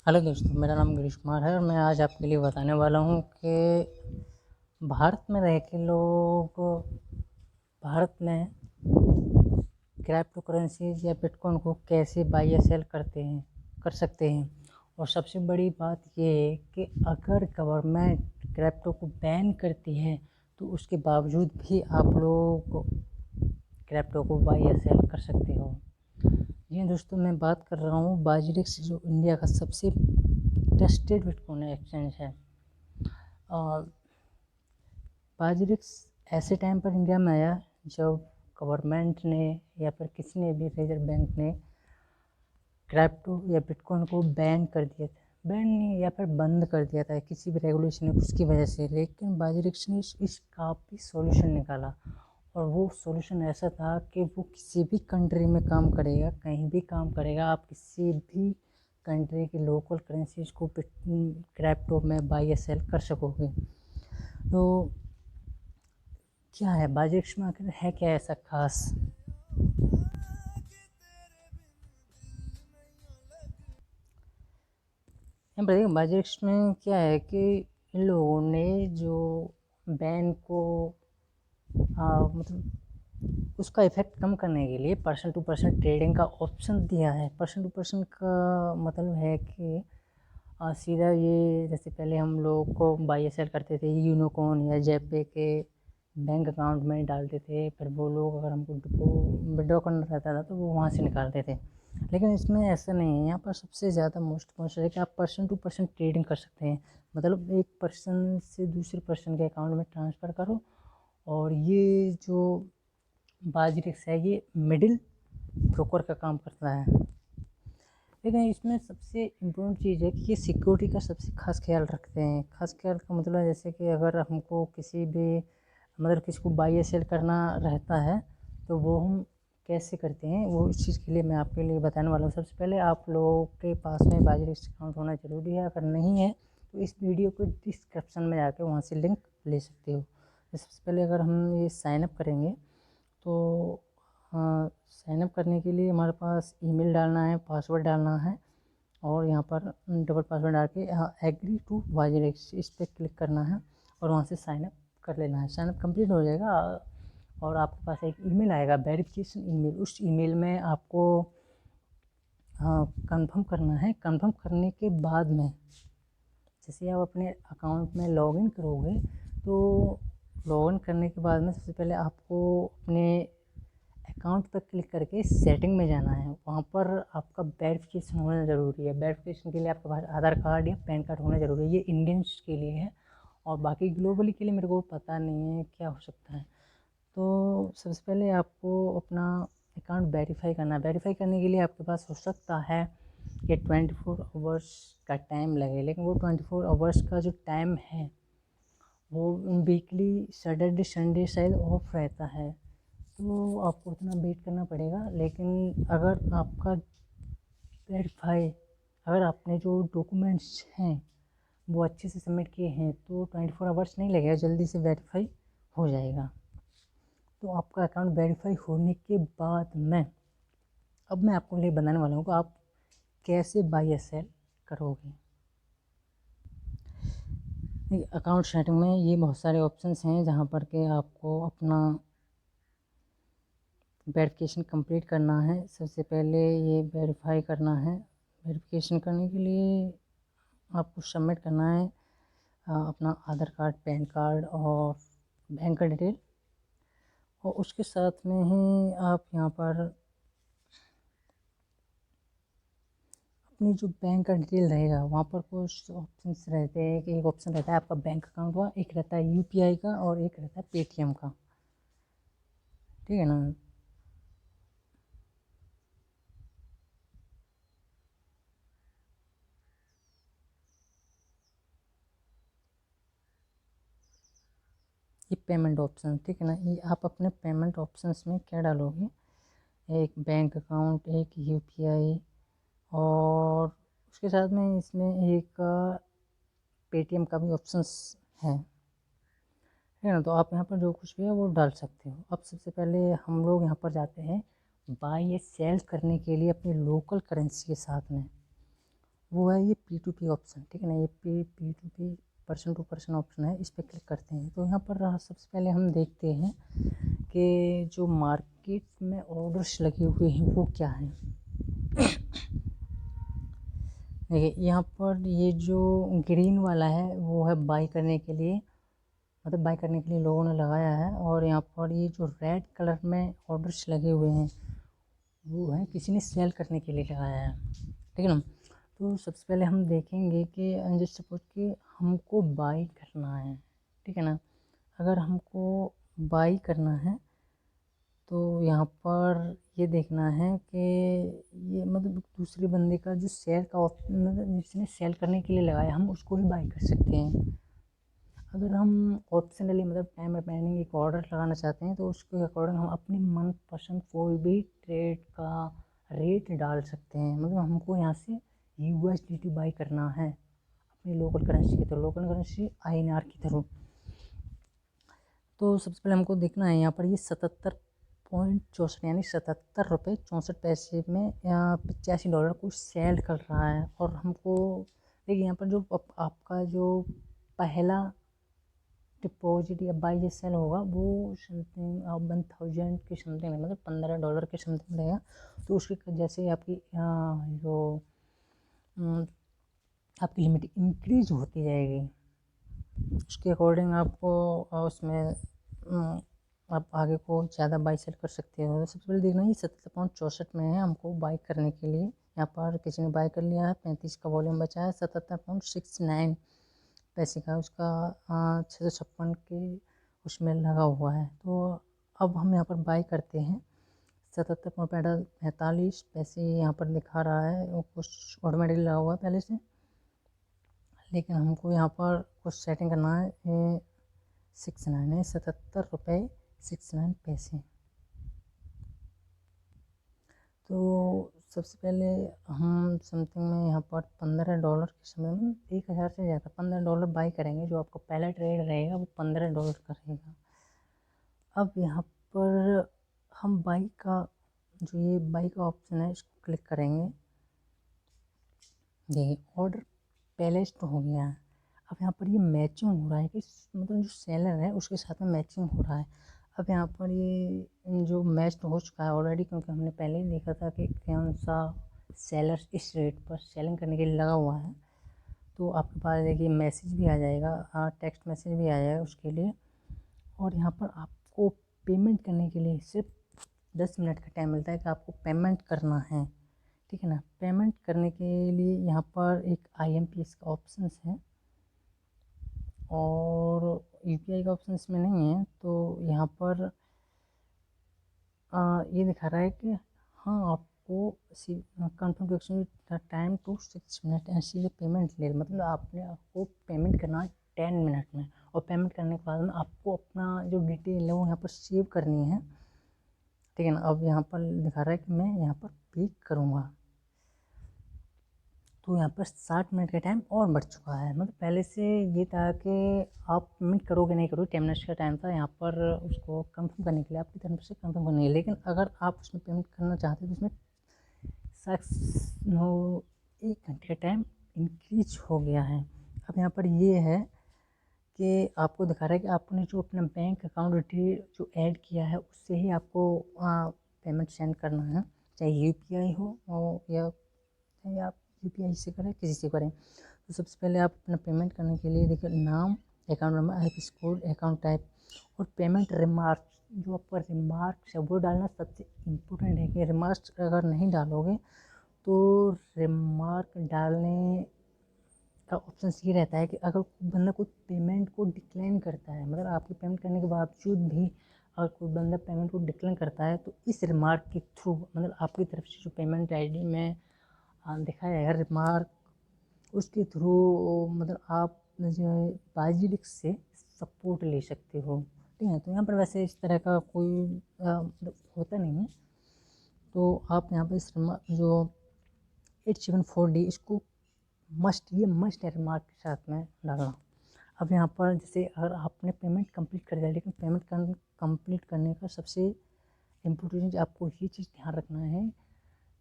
Hello दोस्तों, मेरा नाम गिरीश कुमार है और मैं आज आपके लिए बताने वाला हूँ कि भारत में रह के लोग भारत में क्रिप्टो करेंसीज या बिटकॉइन को कैसे बाई या सेल कर सकते हैं। और सबसे बड़ी बात ये है कि अगर गवर्नमेंट क्रिप्टो को बैन करती है तो उसके बावजूद भी आप लोग क्रिप्टो को बाई या सेल कर सकते हो। जी दोस्तों, मैं बात कर रहा हूँ बाजरिक्स, जो इंडिया का सबसे ट्रस्टेड बिटकॉइन एक्सचेंज है। और बाजरिक्स ऐसे टाइम पर इंडिया में आया जब गवर्नमेंट ने या फिर किसी ने भी, रिजर्व बैंक ने क्रिप्टो या बिटकॉइन को बैन कर दिया था। बैन नहीं, या फिर बंद कर दिया था किसी भी रेगुलेशन या उसकी वजह से। लेकिन बाजरिक्स ने इसका भी सॉल्यूशन निकाला, और वो सॉल्यूशन ऐसा था कि वो किसी भी कंट्री में काम करेगा, कहीं भी काम करेगा। आप किसी भी कंट्री की लोकल करेंसीज को क्रिप्टो में बाई या सेल कर सकोगे। तो क्या है बाजरिक्स में, आखिर है क्या ऐसा खास? यहाँ पर देखिए, बाजरिक्स में क्या है कि इन लोगों ने जो बैन को मतलब उसका इफेक्ट कम करने के लिए पर्सन टू पर्सन ट्रेडिंग का ऑप्शन दिया है। पर्सन टू पर्सन का मतलब है कि सीधा ये, जैसे पहले हम लोग को बाई सेल करते थे यूनिकॉर्न या जेपे के बैंक अकाउंट में डालते थे, फिर वो लोग अगर हमको विड्रॉ करना रहता था तो वो वहाँ से निकालते थे। लेकिन इसमें ऐसा नहीं है। यहाँ पर सबसे ज़्यादा मोस्ट है कि आप पर्सन टू पर्सन ट्रेडिंग कर सकते हैं। मतलब एक पर्सन से दूसरे पर्सन के अकाउंट में ट्रांसफ़र करो, और ये जो बाजरिक्स है ये मिडिल ब्रोकर का काम करता है। लेकिन इसमें सबसे इम्पोर्टेंट चीज़ है कि ये सिक्योरिटी का सबसे खास ख्याल रखते हैं। खास ख्याल का मतलब जैसे कि अगर हमको किसी भी, मतलब किसी को बाई या सेल करना रहता है तो वो हम कैसे करते हैं, वो इस चीज़ के लिए मैं आपके लिए बताने वाला हूँ। सबसे पहले आप लोगों के पास में बाजरिक्स अकाउंट होना ज़रूरी है। अगर नहीं है तो इस वीडियो को डिस्क्रिप्शन में जाकर वहाँ से लिंक ले सकते हो। सबसे पहले अगर हम ये साइनअप करेंगे तो साइनअप करने के लिए हमारे पास ईमेल डालना है, पासवर्ड डालना है, और यहाँ पर डबल पासवर्ड डाल के यहाँ एग्री टू बाजरिक्स इस पर क्लिक करना है और वहाँ से साइनअप कर लेना है। साइनअप कंप्लीट हो जाएगा और आपके पास एक ईमेल आएगा, वेरिफिकेशन ईमेल। उस ईमेल में आपको कंफर्म करना है। कंफर्म करने के बाद में जैसे आप अपने अकाउंट में लॉगिन करोगे तो लॉगिन करने के बाद में सबसे पहले आपको अपने अकाउंट पर क्लिक करके सेटिंग में जाना है। वहाँ पर आपका वेरिफिकेशन होना ज़रूरी है। वेरिफिकेशन के लिए आपके पास आधार कार्ड या पैन कार्ड होना ज़रूरी है। ये इंडियंस के लिए है, और बाकी ग्लोबली के लिए मेरे को पता नहीं है क्या हो सकता है। तो सबसे पहले आपको अपना अकाउंट वेरीफाई करना है। वेरीफाई करने के लिए आपके पास हो सकता है कि 24 आवर्स का टाइम लगे, लेकिन वो 24 आवर्स का जो टाइम है वो वीकली सैटरडे संडे शायद ऑफ रहता है, तो आपको उतना वेट करना पड़ेगा। लेकिन अगर आपका वेरीफाई, अगर आपने जो डॉक्यूमेंट्स हैं वो अच्छे से सबमिट किए हैं तो 24 आवर्स नहीं लगेगा, जल्दी से वेरीफाई हो जाएगा। तो आपका अकाउंट वेरीफाई होने के बाद में अब मैं आपको लिए बताने वाला हूँ कि आप कैसे बाई या सेल करोगे। अकाउंट सेटिंग में ये बहुत सारे ऑप्शंस हैं जहाँ पर के आपको अपना वेरिफिकेशन कंप्लीट करना है। सबसे पहले ये वेरीफाई करना है। वेरिफिकेशन करने के लिए आपको सबमिट करना है अपना आधार कार्ड, पैन कार्ड और बैंक का डिटेल। और उसके साथ में ही आप यहाँ पर अपनी जो बैंक का डिटेल रहेगा, वहाँ पर कुछ ऑप्शंस रहते हैं कि एक ऑप्शन रहता है आपका बैंक अकाउंट का, एक रहता है यूपीआई का, और एक रहता है पेटीएम का। ठीक है ना? ये पेमेंट ऑप्शन, ठीक है ना? ये आप अपने पेमेंट ऑप्शंस में क्या डालोगे, एक बैंक अकाउंट, एक यूपीआई, और उसके साथ में इसमें एक पेटीएम का भी ऑप्शंस है। ठीक है ना? तो आप यहाँ पर जो कुछ भी है वो डाल सकते हो। अब सबसे पहले हम लोग यहाँ पर जाते हैं बाई या सेल करने के लिए अपनी लोकल करेंसी के साथ में। वो है ये P2P ऑप्शन, ठीक है ना। ये P2P person to person option है, इस पर क्लिक करते हैं तो यहाँ पर सबसे पहले हम देखते हैं कि जो मार्केट में ऑर्डर्स लगे हुए हैं वो क्या हैं। देखिए यहाँ पर ये जो ग्रीन वाला है वो है बाई करने के लिए, मतलब बाई करने के लिए लोगों ने लगाया है। और यहाँ पर ये जो रेड कलर में ऑर्डर्स लगे हुए हैं वो है किसी ने सेल करने के लिए लगाया है, ठीक है ना। तो सबसे पहले हम देखेंगे कि जैसे सपोज कि हमको बाई करना है, ठीक है ना। अगर हमको बाई करना है तो यहाँ पर ये देखना है कि ये मतलब दूसरे बंदे का जो सेल का मतलब जिसने सेल करने के लिए लगाया हम उसको ही बाई कर सकते हैं। अगर हम ऑप्शनली मतलब टाइम रिमेनिंग एक ऑर्डर लगाना चाहते हैं तो उसके अकॉर्डिंग हम अपनी मनपसंद कोई भी ट्रेड का रेट डाल सकते हैं। मतलब हमको यहाँ से USDT बाई करना है अपनी लोकल करेंसी की तरह, लोकल करेंसी INR की तरह। तो सबसे पहले हमको देखना है यहाँ पर ये 77.64 यानी 77 रुपये 64 पैसे में $85 को सेल कर रहा है। और हमको देखिए यहाँ पर जो आपका जो पहला डिपॉजिट या बाई या सेल होगा वो समथिंग 1000 के समथिंग मतलब $15 के समथिंग रहेगा। तो उसके जैसे आपकी जो आपकी लिमिट इंक्रीज होती जाएगी उसके अकॉर्डिंग आपको उसमें आप आगे को ज़्यादा बाई सेल कर सकते हो। सबसे पहले देखना ये 77.64 में है हमको बाई करने के लिए। यहाँ पर किसी ने बाई कर लिया है, 35 का वॉल्यूम बचा है, 77.69 पैसे का उसका 656 के उसमें लगा हुआ है। तो अब हम यहाँ पर बाई करते हैं 77.45 पैसे यहाँ पर दिखा रहा है, वो कुछ ऑटोमेटिकली लगा हुआ है पहले से, लेकिन हमको यहाँ पर कुछ सेटिंग करना है। 69 है, 77 रुपये 69 पैसे। तो सबसे पहले हम समथिंग में यहाँ पर $15 के समय में 1000 से ज़्यादा $15 बाई करेंगे। जो आपका पहला ट्रेड रहेगा वो $15 का रहेगा। अब यहाँ पर हम बाई का जो ये बाई का ऑप्शन है इसको क्लिक करेंगे। देखिए ऑर्डर प्लेस्ड हो गया है। अब यहाँ पर ये मैचिंग हो रहा है कि मतलब जो सेलर है उसके साथ में मैचिंग हो रहा है। अब यहाँ पर ये जो मैच हो चुका है ऑलरेडी, क्योंकि हमने पहले ही देखा था कि कौन सा सेलर इस रेट पर सेलिंग करने के लिए लगा हुआ है। तो आपके पास देखिए मैसेज भी आ जाएगा, टेक्स्ट मैसेज भी आ जाएगा उसके लिए। और यहाँ पर आपको पेमेंट करने के लिए सिर्फ 10 मिनट का टाइम मिलता है कि आपको पेमेंट करना है, ठीक है ना। पेमेंट करने के लिए यहाँ पर एक IMPS का ऑप्शन है और UPI का ऑप्शन इसमें नहीं है। तो यहाँ पर ये दिखा रहा है कि हाँ आपको confirm to exchange time to 6 minute ऐसी पेमेंट ले, मतलब आपको पेमेंट करना है 10 मिनट में। और पेमेंट करने के बाद में आपको अपना जो डिटेल है वो यहाँ पर सेव करनी है, ठीक है ना। अब यहाँ पर दिखा रहा है कि मैं यहाँ पर पे करूँगा। तो यहाँ पर 60 मिनट का टाइम और बढ़ चुका है। मतलब पहले से ये था कि आप पेमेंट करोगे नहीं करोगे, 10 मिनट्स का टाइम था यहाँ पर उसको कंफर्म करने के लिए, आपकी तरफ से कंफर्म करने के लिए। लेकिन अगर आप उसमें पेमेंट करना चाहते हो तो उसमें 1 घंटे का टाइम इंक्रीज हो गया है। अब यहाँ पर ये है कि आपको दिखा रहा है कि आपने जो अपना बैंक अकाउंट डिटेल जो ऐड किया है उससे ही आपको पेमेंट सेंड करना है, चाहे UPI हो या आप UPI से करें किसी से करें। तो सबसे पहले आप अपना पेमेंट करने के लिए देखिए नाम, account number, IFSC code, account type और पेमेंट रिमार्क। जो आपका रिमार्क्स है वो डालना सबसे इम्पोर्टेंट है कि रिमार्क्स अगर नहीं डालोगे तो रिमार्क डालने का ऑप्शन ये रहता है कि अगर बंदा कोई पेमेंट को डिक्लाइन करता है, मतलब आपकी पेमेंट करने के बावजूद भी अगर कोई बंदा पेमेंट को डिक्लाइन करता है तो इस रिमार्क के थ्रू मतलब आपकी तरफ से जो पेमेंट ID में दिखाया जाएगा रिमार्क, उसके थ्रू मतलब आप जो है बाजीरिक से सपोर्ट ले सकते हो, ठीक है। तो यहाँ पर वैसे इस तरह का कोई मतलब होता नहीं है। तो आप यहाँ पर इस जो 874D इसको ये मस्ट है रिमार्क के साथ में डालना। अब यहाँ पर जैसे अगर आपने पेमेंट कंप्लीट कर दिया, लेकिन पेमेंट कंप्लीट करने का सबसे इम्पोर्टेंट आपको ये चीज़ ध्यान रखना है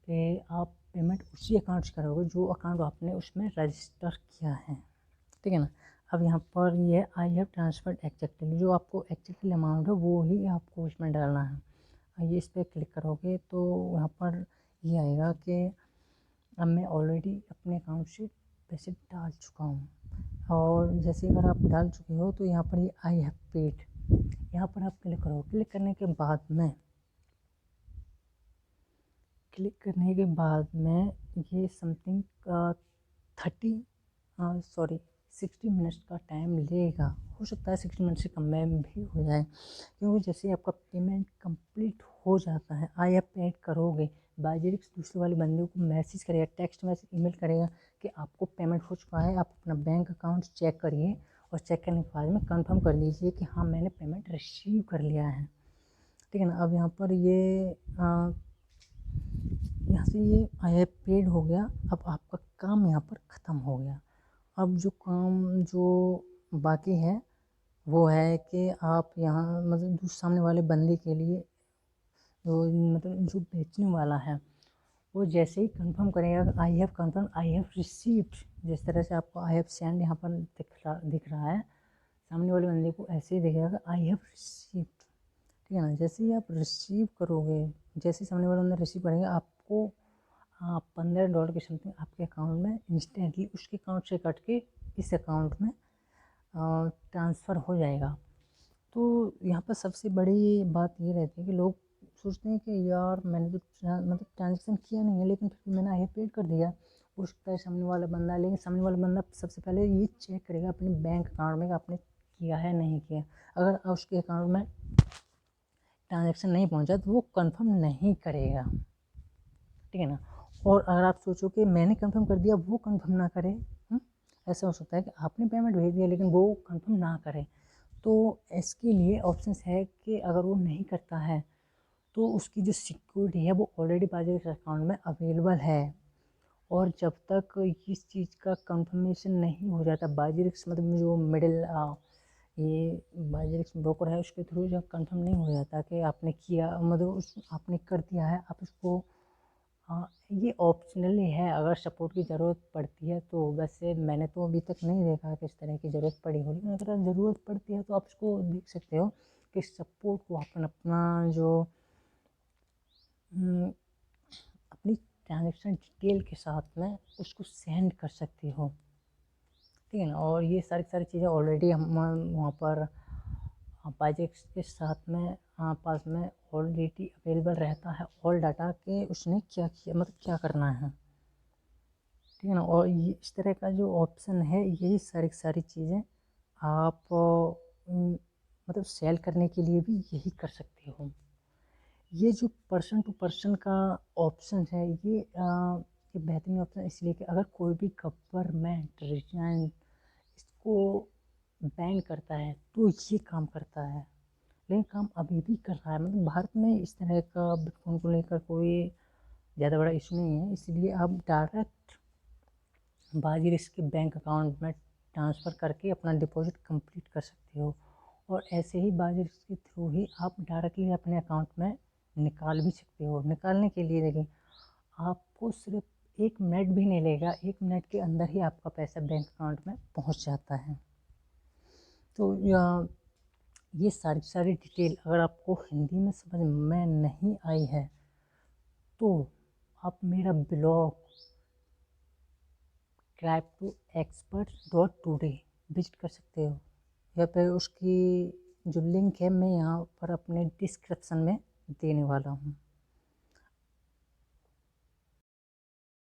कि आप पेमेंट उसी अकाउंट से करोगे जो अकाउंट आपने उसमें रजिस्टर किया है, ठीक है ना। अब यहाँ पर ये आई हैव ट्रांसफर्ड एक्जैक्टली, जो आपको एक्जैक्टली अमाउंट है वो ही आपको इसमें डालना है। ये इस पर क्लिक करोगे तो यहाँ पर ये आएगा कि अब मैं ऑलरेडी अपने अकाउंट से पैसे डाल चुका हूँ। और जैसे अगर आप डाल चुके हो तो यहाँ पर ये आई हैव पेड, यहाँ पर आप क्लिक करो। क्लिक करने के बाद में ये समथिंग 60 मिनट्स का टाइम लेगा। हो सकता है 60 मिनट से कम में भी हो जाए, क्योंकि जैसे आपका पेमेंट कंप्लीट हो जाता है, आई हैव पेड करोगे, बाइजेरिक्स दूसरे वाले बंदे को मैसेज करेगा, टेक्स्ट मैसेज ईमेल करेगा कि आपको पेमेंट हो चुका है, आप अपना बैंक अकाउंट चेक करिए और चेक करने के बाद में कंफर्म कर लीजिए कि हाँ मैंने पेमेंट रिसीव कर लिया है, ठीक है ना। अब यहाँ पर यहाँ से ये आई हैव पेड हो गया। अब आपका काम यहाँ पर ख़त्म हो गया। अब जो काम जो बाकी है वो है कि आप यहाँ मतलब जो सामने वाले बंदे के लिए जो मतलब जो बेचने वाला है वो जैसे ही कंफर्म करेगा I have confirm, I have received, जिस तरह से आपको आई हैव सेंड यहाँ पर दिख रहा है, सामने वाले बंदे को ऐसे ही दिखेगा आई हैव रिसीव्ड, ठीक है ना। जैसे ही आप रिसीव करोगे, जैसे ही सामने वाले बंदा रिसीव करेंगे, आपको $15 की समथिंग आपके अकाउंट में इंस्टेंटली उसके अकाउंट से कट के इस अकाउंट में ट्रांसफ़र हो जाएगा। तो यहाँ पर सबसे बड़ी बात ये रहती है कि लोग सोचते हैं कि यार मैंने तो मतलब ट्रांजेक्शन किया नहीं है, लेकिन फिर मैंने आई पेड कर दिया। हो सकता है सामने वाला बंदा, लेकिन सामने वाला बंदा सबसे पहले ये चेक करेगा अपने बैंक अकाउंट में कि आपने किया है नहीं किया। अगर उसके अकाउंट में ट्रांजेक्शन नहीं पहुँचा तो वो कंफर्म नहीं करेगा, ठीक है ना। और अगर आप सोचो कि मैंने कंफर्म कर दिया, वो कंफर्म ना करे, ऐसा हो सकता है कि आपने पेमेंट भेज दिया लेकिन वो कंफर्म ना करे। तो इसके लिए ऑप्शंस है कि अगर वो नहीं करता है तो उसकी जो सिक्योरिटी है वो ऑलरेडी बाइजेरिक्स अकाउंट में अवेलेबल है। और जब तक इस चीज़ का कंफर्मेशन नहीं हो जाता, बाइजेरिक्स मतलब जो मिडिल ये बाइजेरिक्स ब्रोकर है उसके थ्रू जब कंफर्म नहीं हो जाता कि आपने किया मतलब उस आपने कर दिया है, आप उसको ये ऑप्शनली है। अगर सपोर्ट की ज़रूरत पड़ती है तो, वैसे मैंने तो अभी तक नहीं देखा कि इस तरह की ज़रूरत पड़ी हो, लेकिन अगर ज़रूरत पड़ती है तो आप इसको देख सकते हो कि सपोर्ट को अपन अपना जो अपनी ट्रांजेक्शन डिटेल के साथ में उसको सेंड कर सकते हो, ठीक है ना। और ये सारी चीज़ें ऑलरेडी हम वहाँ पर बाइजेरिक्स के साथ में पास में ऑलरेडी अवेलेबल रहता है ऑल डाटा के उसने क्या किया मतलब क्या करना है, ठीक है ना। और ये इस तरह का जो ऑप्शन है यही सारी चीज़ें आप मतलब सेल करने के लिए भी यही कर सकते हो। ये जो पर्सन टू पर्सन का ऑप्शन है ये बेहतरीन ऑप्शन इसलिए कि अगर कोई भी गवर्नमेंट रीजन इसको बैन करता है तो ये काम करता है, लेकिन काम अभी भी कर रहा है। मतलब भारत में इस तरह का बिटकॉइन को लेकर कोई ज़्यादा बड़ा इशू नहीं है, इसलिए आप डायरेक्ट बाइजेरिक्स के बैंक अकाउंट में ट्रांसफ़र करके अपना डिपॉजिट कंप्लीट कर सकते हो। और ऐसे ही बाइजेरिक्स के थ्रू ही आप डायरेक्टली अपने अकाउंट में निकाल भी सकते हो। निकालने के लिए देखिए आपको सिर्फ 1 मिनट भी नहीं लगेगा, 1 मिनट के अंदर ही आपका पैसा बैंक अकाउंट में पहुंच जाता है। तो ये सारी डिटेल अगर आपको हिंदी में समझ में नहीं आई है तो आप मेरा ब्लॉग cryptoexperts.today विजिट कर सकते हो, या फिर उसकी जो लिंक है मैं यहाँ पर अपने डिस्क्रिप्शन में देने वाला हूँ।